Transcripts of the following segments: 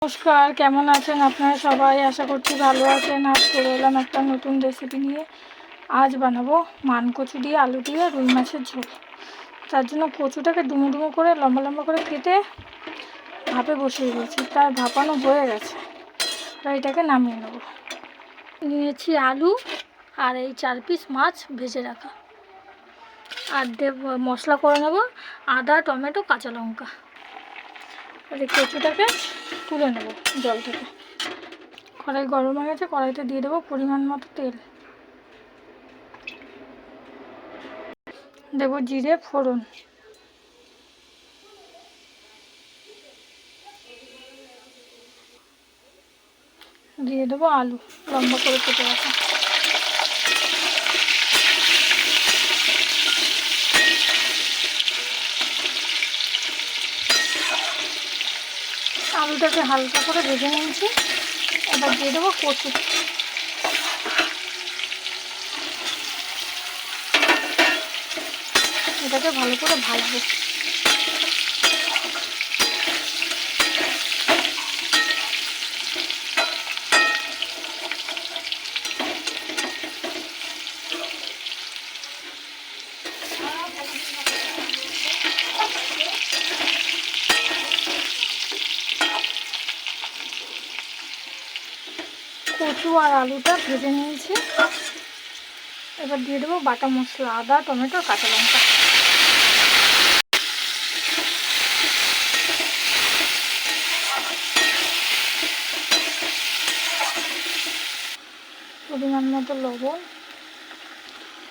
নমস্কার, কেমন আছেন আপনারা সবাই? আশা করছি ভালো আছেন। আজ চলে এলাম একটা নতুন রেসিপি নিয়ে। আজ বানাবো মানকচু দিয়ে আলু দিয়ে রুই মাছের ঝোল। তার জন্য কচুটাকে ডুমো ডুমো করে লম্বা লম্বা করে কেটে ভাপে বসিয়ে দিয়েছি। তার ভাপানো হয়ে গেছে, তাই এটাকে নামিয়ে নেব। নিয়েছি আলু আর এই 4 পিস মাছ ভেজে রাখা, আর মশলা করে নেব আদা, টমেটো, কাঁচা লঙ্কা। আর এই কচুটাকে তুলে নেব জল থেকে। কড়াই গরম হয়ে গেছে, কড়াইতে দিয়ে দেবো পরিমাণ মতো তেল, দেবো জিরে ফোড়ন, দিয়ে দেবো আলু লম্বা করে কেটে রাখা। আলুটাকে হালকা করে ভেজে নিয়েছি। এবার দিয়ে দেবো কচু, এটাকে ভালো করে ভাজবো। কচু আর আলুটা ভেজে নিয়েছি। এবার দিয়ে দেবো বাটা মশলা, আদা, টমেটো, কাঁচা লঙ্কা। পরিমাণ মতো লবণ,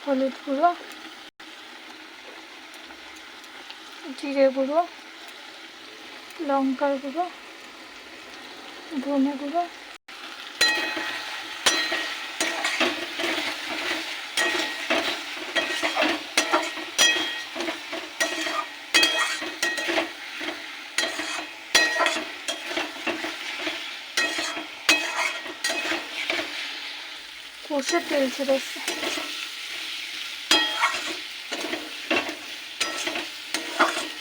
হলুদ গুঁড়ো, জিরে গুঁড়ো, লঙ্কার গুঁড়ো, ধনে গুঁড়ো, কষে তেল ছেড়ে এসছে।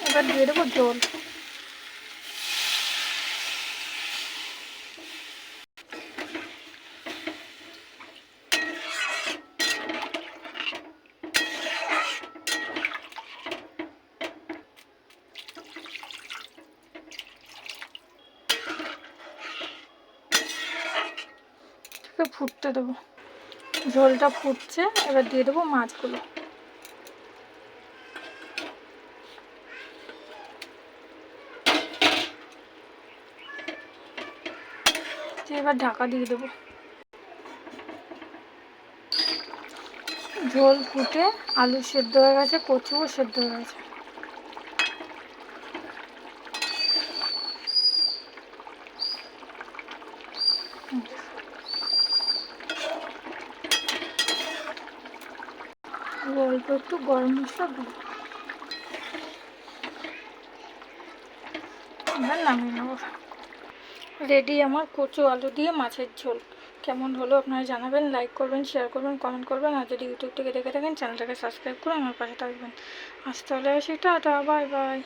এবার দিয়ে দেবো জল, ফুটতে দেবো। ঝোলটা ফুটছে, এবার দিয়ে দেবো মাছগুলো। এবার ঢাকা দিয়ে দেবো। ঝোল ফুটে আলু সেদ্ধ হয়ে গেছে, কচুও সেদ্ধ হয়ে গেছে। অল্প একটু গরম মশলা দেবো। এবার নামিয়ে নেবো। রেডি আমার কচু আলু দিয়ে মাছের ঝোল। কেমন হলো আপনারা জানাবেন, লাইক করবেন, শেয়ার করবেন, কমেন্ট করবেন। আর যদি ইউটিউব থেকে দেখে থাকেন চ্যানেলটাকে সাবস্ক্রাইব করে আমার পাশে থাকবেন। আজ তাহলে আসি, টাটা, বাই বাই।